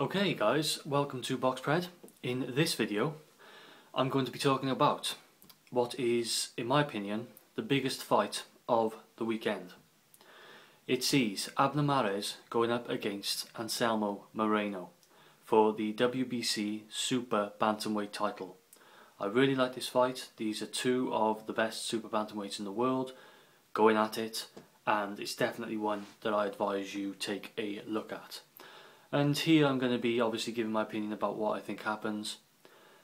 Okay guys, welcome to BoxPred. In this video I'm going to be talking about what is, in my opinion, the biggest fight of the weekend. It sees Abner going up against Anselmo Moreno for the WBC Super Bantamweight title. I really like this fight. These are two of the best Super Bantamweights in the world going at it, and it's definitely one that I advise you take a look at. And here I'm going to be obviously giving my opinion about what I think happens,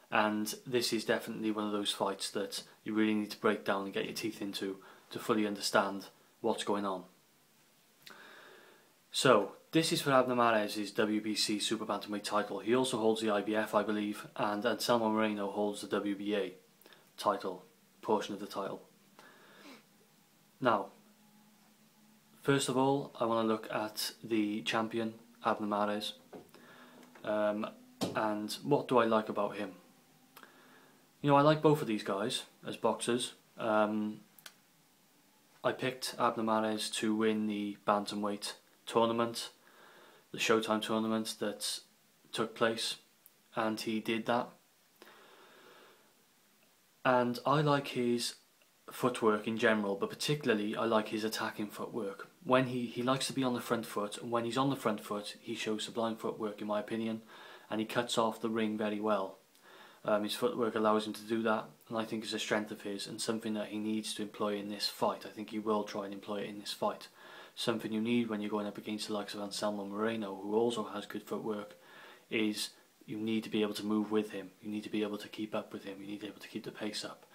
and this is definitely one of those fights that you really need to break down and get your teeth into to fully understand what's going on. So this is for Abner Mares' WBC Super Bantamweight title. He also holds the IBF, I believe, and Anselmo Moreno holds the WBA title, portion of the title. Now, first of all, I want to look at the champion, Abner Mares, and what do I like about him? You know, I like both of these guys as boxers. I picked Abner Mares to win the Bantamweight tournament, the Showtime tournament that took place, and he did that. And I like his footwork in general, but particularly I like his attacking footwork. When he likes to be on the front foot, and when he's on the front foot he shows sublime footwork in my opinion, and he cuts off the ring very well. His footwork allows him to do that, and I think it's a strength of his and something that he needs to employ in this fight. I think he will try and employ it in this fight. Something you need when you're going up against the likes of Anselmo Moreno, who also has good footwork, is you need to be able to move with him. You need to be able to keep up with him. You need to be able to keep the pace up.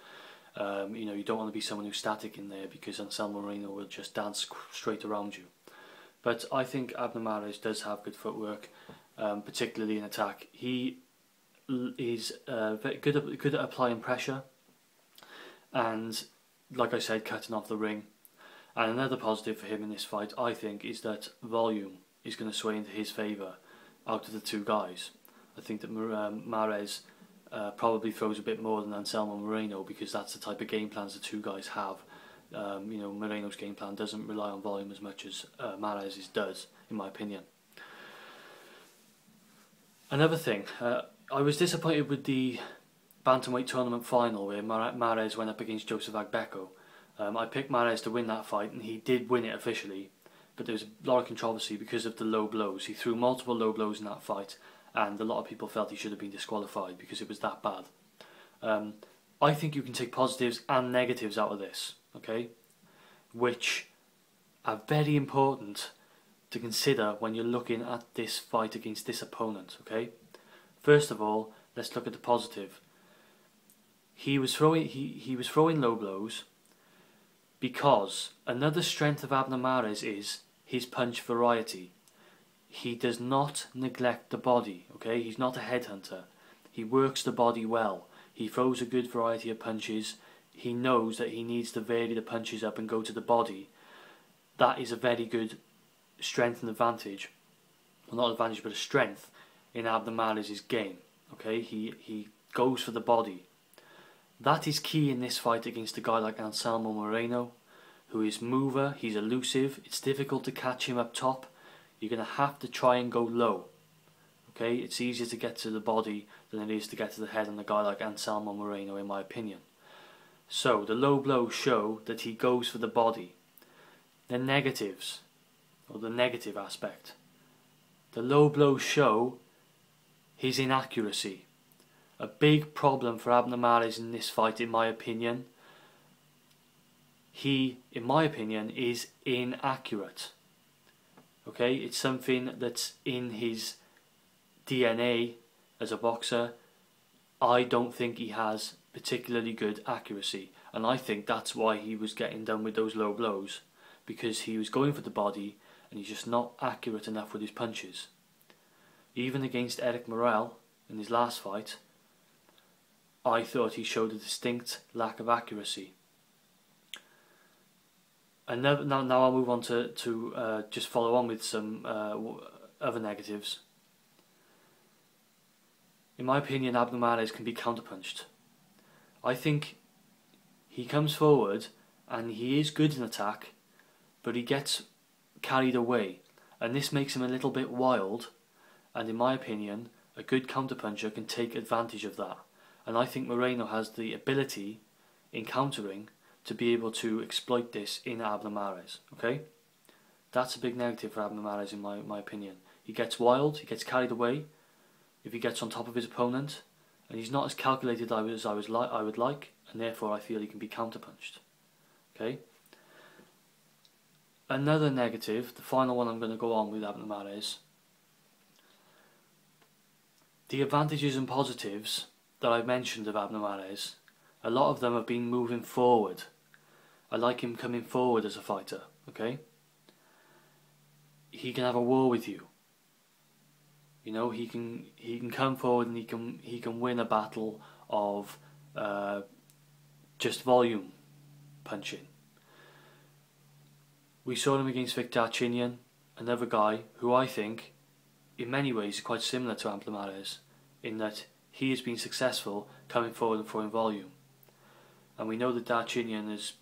You know, you don't want to be someone who's static in there, because Anselmo Moreno will just dance straight around you. But I think Abner Mares does have good footwork, particularly in attack. He is very good at applying pressure, and like I said, cutting off the ring. And another positive for him in this fight, I think, is that volume is going to sway into his favour out of the two guys. I think that Mares probably throws a bit more than Anselmo Moreno, because that's the type of game plans the two guys have. You know, Moreno's game plan doesn't rely on volume as much as Mares' does, in my opinion. Another thing, I was disappointed with the Bantamweight tournament final where Mares went up against Joseph Agbeko. I picked Mares to win that fight, and he did win it officially, but there was a lot of controversy because of the low blows. He threw multiple low blows in that fight, and a lot of people felt he should have been disqualified because it was that bad. I think you can take positives and negatives out of this, okay, which are very important to consider when you're looking at this fight against this opponent, okay. First of all, let's look at the positive. He was throwing low blows because another strength of Abner Mares is his punch variety. He does not neglect the body, okay? He's not a headhunter. He works the body well. He throws a good variety of punches. He knows that he needs to vary the punches up and go to the body. That is a very good strength and advantage. Well, not advantage, but a strength in Abner Mares' game, okay? He goes for the body. That is key in this fight against a guy like Anselmo Moreno, who is mover, he's elusive. It's difficult to catch him up top. You're going to have to try and go low. Okay, it's easier to get to the body than it is to get to the head on a guy like Anselmo Moreno, in my opinion. So the low blows show that he goes for the body. The negatives, or the negative aspect. The low blows show his inaccuracy. A big problem for Abner Mares in this fight, in my opinion. He, in my opinion, is inaccurate. Okay, it's something that's in his DNA as a boxer. I don't think he has particularly good accuracy, and I think that's why he was getting done with those low blows, because he was going for the body and he's just not accurate enough with his punches. Even against Eric Morel in his last fight, I thought he showed a distinct lack of accuracy. And now I'll move on to just follow on with some other negatives. In my opinion, Abner Mares can be counterpunched. I think he comes forward and he is good in attack, but he gets carried away, and this makes him a little bit wild, and in my opinion, a good counterpuncher can take advantage of that. And I think Moreno has the ability, in countering, to be able to exploit this in Abner Mares. Okay? That's a big negative for Abner Mares in my opinion. He gets wild, he gets carried away if he gets on top of his opponent, and he's not as calculated as I would like, and therefore I feel he can be counterpunched. Okay? Another negative, the final one I'm going to go on with Abner Mares. The advantages and positives that I've mentioned of Abner Mares, a lot of them have been moving forward. I like him coming forward as a fighter, okay? He can have a war with you. You know, he can come forward and he can win a battle of just volume punching. We saw him against Victor Darchinyan, another guy who I think in many ways is quite similar to Abner Mares, in that he has been successful coming forward and throwing volume. And we know that Darchinyan has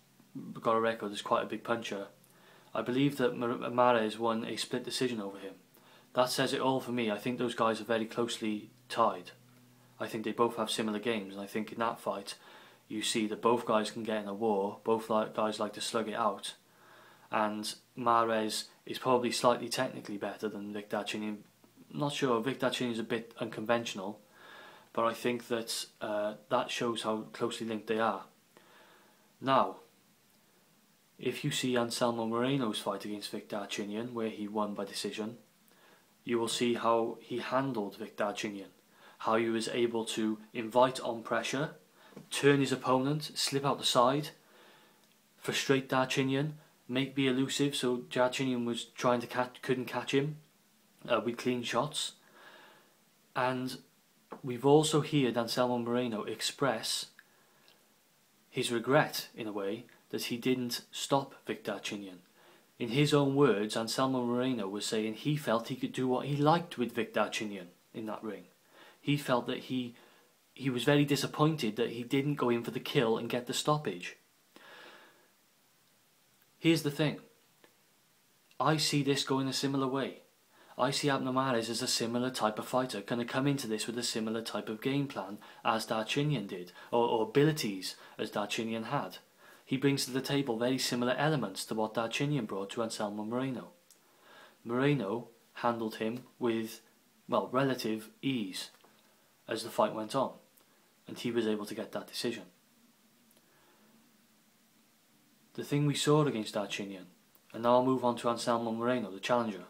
got a record as quite a big puncher. I believe that Mares won a split decision over him. That says it all for me. I think those guys are very closely tied. I think they both have similar games, and I think in that fight you see that both guys can get in a war, both guys like to slug it out, and Mares is probably slightly technically better than Victor Darchinyan. I'm not sure, Victor Darchinyan is a bit unconventional, but I think that that shows how closely linked they are. Now, if you see Anselmo Moreno's fight against Victor Darchinyan, where he won by decision, you will see how he handled Victor Darchinyan, how he was able to invite on pressure, turn his opponent, slip out the side, frustrate Darchinyan, be elusive, so Darchinyan was trying to couldn't catch him with clean shots. And we've also heard Anselmo Moreno express his regret, in a way, that he didn't stop Victor Darchinyan. In his own words, Anselmo Moreno was saying he felt he could do what he liked with Victor Darchinyan in that ring. He felt that he was very disappointed that he didn't go in for the kill and get the stoppage. Here's the thing. I see this going a similar way. I see Abner Mares as a similar type of fighter, going to come into this with a similar type of game plan as Darchinyan did, or abilities as Darchinyan had. He brings to the table very similar elements to what Darchinyan brought to Anselmo Moreno. Moreno handled him with, well, relative ease as the fight went on, and he was able to get that decision. The thing we saw against Darchinyan, and now I'll move on to Anselmo Moreno, the challenger.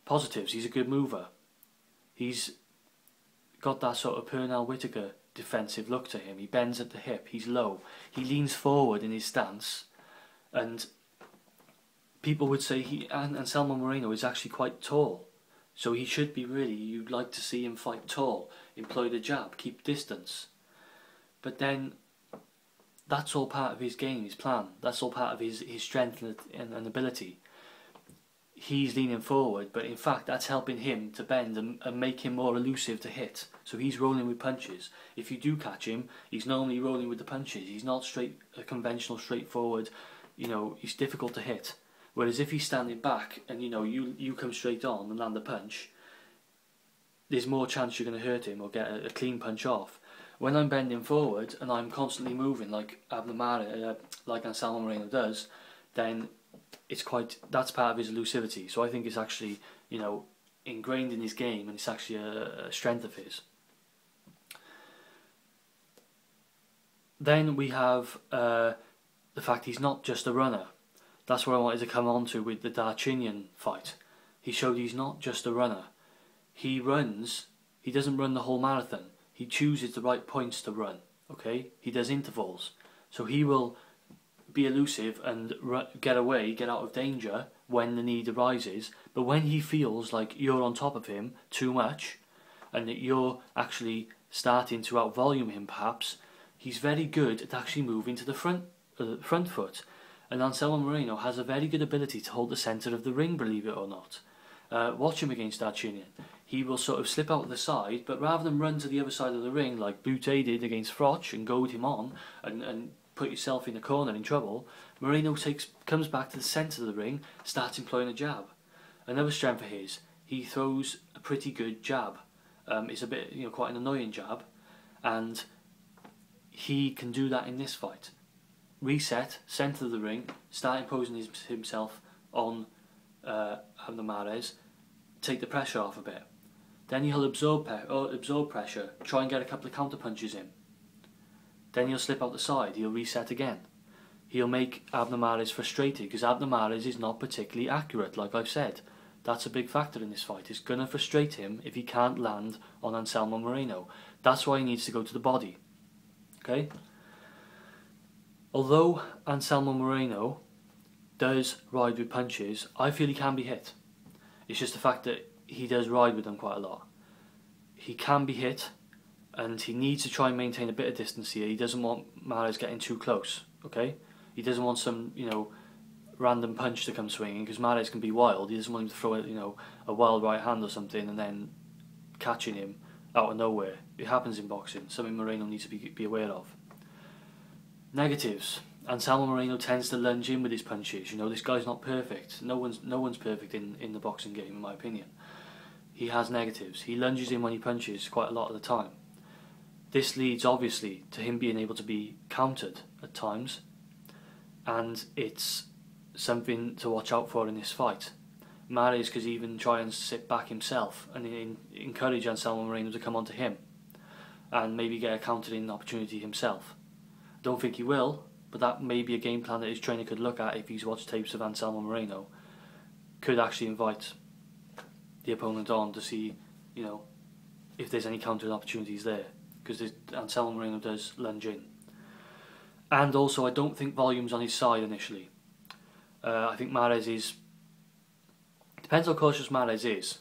Positives, he's a good mover. He's got that sort of Pernell Whitaker defensive look to him. He bends at the hip, he's low, he leans forward in his stance, and people would say Anselmo Moreno is actually quite tall, so he should be really, you'd like to see him fight tall, employ the jab, keep distance. But then that's all part of his game, his plan. That's all part of his strength and ability. He's leaning forward, but in fact that's helping him to bend and make him more elusive to hit. So he's rolling with punches. If you do catch him, he's normally rolling with the punches. He's not a conventional, straightforward, you know, he's difficult to hit. Whereas if he's standing back and, you know, you come straight on and land a punch, there's more chance you're going to hurt him or get a clean punch off. When I'm bending forward and I'm constantly moving like like Anselmo Moreno does, then that's part of his elusivity. So I think it's actually, you know, ingrained in his game, and it's actually a strength of his. Then we have the fact he's not just a runner. That's what I wanted to come on to with the Darchinyan fight. He showed he's not just a runner. He doesn't run the whole marathon. He chooses the right points to run, okay? He does intervals. So he will be elusive and get away, get out of danger when the need arises. But when he feels like you're on top of him too much, and that you're actually starting to out-volume him perhaps, he's very good at actually moving to the front foot. And Anselmo Moreno has a very good ability to hold the centre of the ring, believe it or not. Watch him against Darchinyan. He will sort of slip out the side, but rather than run to the other side of the ring like Boutte did against Froch and goad him on and put yourself in the corner in trouble, Moreno comes back to the centre of the ring, starts employing a jab. Another strength of his, he throws a pretty good jab. It's a bit, quite an annoying jab, and he can do that in this fight. Reset, centre of the ring, start imposing himself on Abner Mares, take the pressure off a bit. Then he'll absorb pressure, try and get a couple of counter punches in. Then he'll slip out the side, he'll reset again. He'll make Abner Mares frustrated, because Abner Mares is not particularly accurate, like I've said. That's a big factor in this fight. It's going to frustrate him if he can't land on Anselmo Moreno. That's why he needs to go to the body. Okay? Although Anselmo Moreno does ride with punches, I feel he can be hit. It's just the fact that he does ride with them quite a lot. He can be hit, and he needs to try and maintain a bit of distance here. He doesn't want Mares getting too close, okay? He doesn't want some, random punch to come swinging, because Mares can be wild. He doesn't want him to throw a wild right hand or something and then catching him out of nowhere. It happens in boxing, something Moreno needs to be aware of. Negatives. Anselmo Moreno tends to lunge in with his punches. This guy's not perfect. No one's perfect in the boxing game, in my opinion. He has negatives. He lunges in when he punches quite a lot of the time. This leads, obviously, to him being able to be countered at times, and it's something to watch out for in this fight. Mares could even try and sit back himself and encourage Anselmo Moreno to come onto him and maybe get a counter-in opportunity himself. Don't think he will, but that may be a game plan that his trainer could look at if he's watched tapes of Anselmo Moreno. Could actually invite the opponent on to see, if there's any counter opportunities there, because Anselmo Moreno does lunge in. And also, I don't think volume's on his side initially. I think Mares is... Depends how cautious Mares is.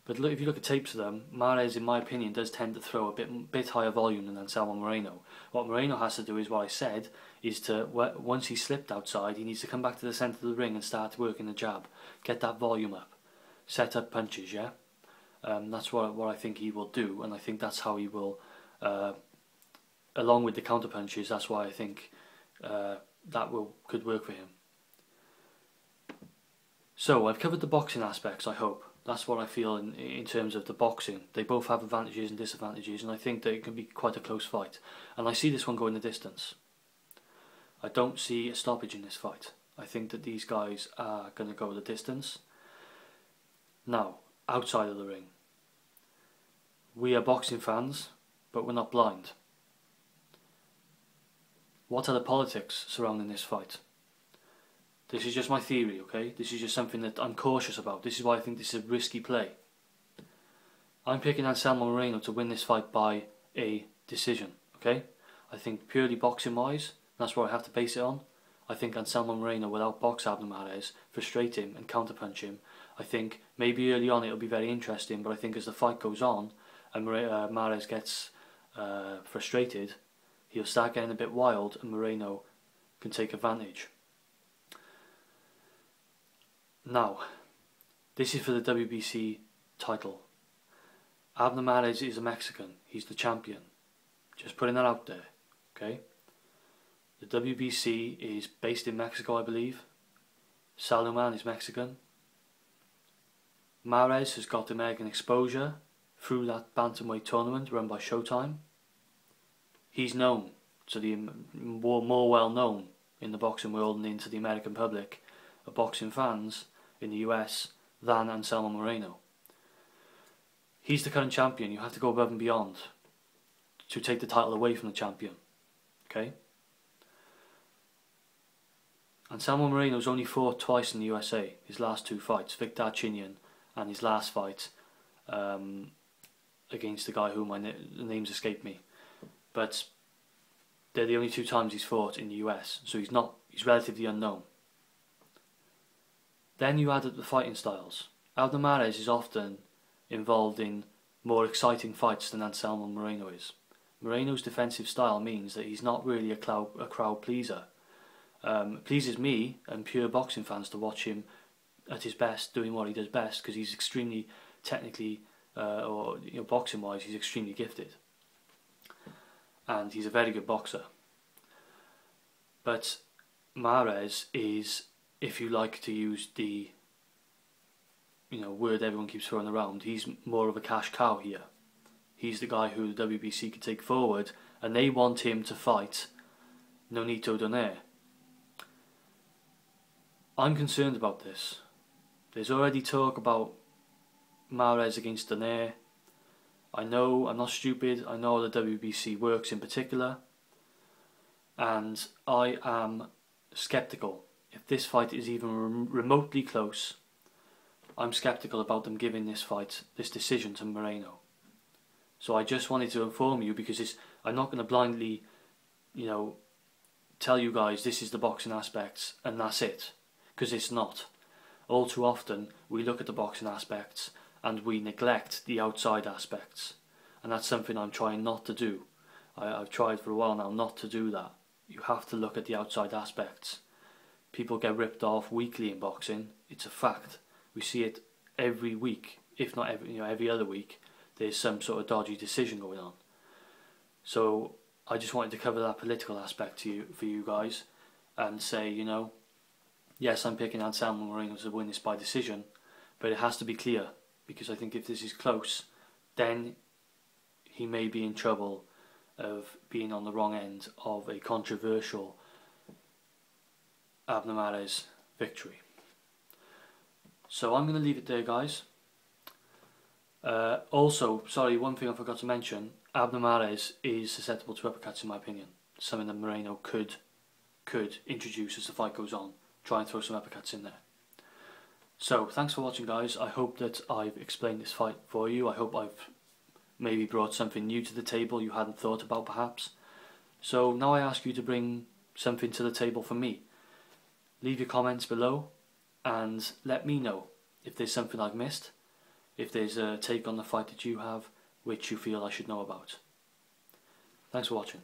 But look, if you look at tapes of them, Mares, in my opinion, does tend to throw a bit higher volume than Anselmo Moreno. What Moreno has to do is what I said, is to, once he's slipped outside, he needs to come back to the centre of the ring and start working the jab. Get that volume up. Set up punches, yeah? That's what I think he will do, and I think that's how he will, along with the counter punches, that's why I think could work for him. So, I've covered the boxing aspects, I hope. That's what I feel in terms of the boxing. They both have advantages and disadvantages, and I think that it can be quite a close fight. And I see this one going the distance. I don't see a stoppage in this fight. I think that these guys are going to go the distance. Now, outside of the ring. We are boxing fans, but we're not blind. What are the politics surrounding this fight? This is just my theory, okay? This is just something that I'm cautious about. This is why I think this is a risky play. I'm picking Anselmo Moreno to win this fight by a decision, okay? I think purely boxing-wise, that's what I have to base it on. I think Anselmo Moreno will outbox Abner Mares, frustrate him and counterpunch him. I think maybe early on it'll be very interesting, but I think as the fight goes on and Mares gets frustrated, he'll start getting a bit wild and Moreno can take advantage. Now, this is for the WBC title. Abner Mares is a Mexican. He's the champion. Just putting that out there, okay? The WBC is based in Mexico, I believe. Salomon is Mexican. Mares has got American exposure through that bantamweight tournament run by Showtime. He's known to the more well known in the boxing world and into the American public of boxing fans in the US than Anselmo Moreno. He's the current champion. You have to go above and beyond to take the title away from the champion. Okay? Anselmo Moreno's only fought twice in the USA. His last two fights, Victor Chinian, and his last fight against the guy whom the names escape me. But they're the only two times he's fought in the US, so he's relatively unknown. Then you add up the fighting styles. Abner Mares is often involved in more exciting fights than Anselmo Moreno is. Moreno's defensive style means that he's not really a crowd pleaser. It pleases me and pure boxing fans to watch him at his best, doing what he does best, because he's extremely technically, boxing wise, he's extremely gifted. And he's a very good boxer. But Mares is, if you like to use the word everyone keeps throwing around. He's more of a cash cow here. He's the guy who the WBC could take forward, and they want him to fight Nonito Donaire. I'm concerned about this. There's already talk about Mahrez against Donaire. I know, I'm not stupid, I know how the WBC works in particular, and I am sceptical. If this fight is even remotely close, I'm sceptical about them giving this decision to Moreno. So I just wanted to inform you, because I'm not going to blindly, tell you guys this is the boxing aspects and that's it, because it's not. All too often we look at the boxing aspects and we neglect the outside aspects, and that's something I'm trying not to do. I've tried for a while now not to do that. You have to look at the outside aspects. People get ripped off weekly in boxing. It's a fact. We see it every week, if not every other week. There's some sort of dodgy decision going on. So I just wanted to cover that political aspect for you guys, and say, yes, I'm picking Anselmo Moreno to win this by decision, but it has to be clear, because I think if this is close, then he may be in trouble of being on the wrong end of a controversial Abner Mahrez victory. So I'm going to leave it there, guys. Also, sorry, one thing I forgot to mention, Abner Mahrez is susceptible to uppercuts in my opinion. Something that Moreno could introduce as the fight goes on. Try and throw some uppercuts in there. So, thanks for watching, guys. I hope that I've explained this fight for you. I hope I've maybe brought something new to the table you hadn't thought about perhaps. So now I ask you to bring something to the table for me. Leave your comments below and let me know if there's something I've missed, if there's a take on the fight that you have which you feel I should know about. Thanks for watching.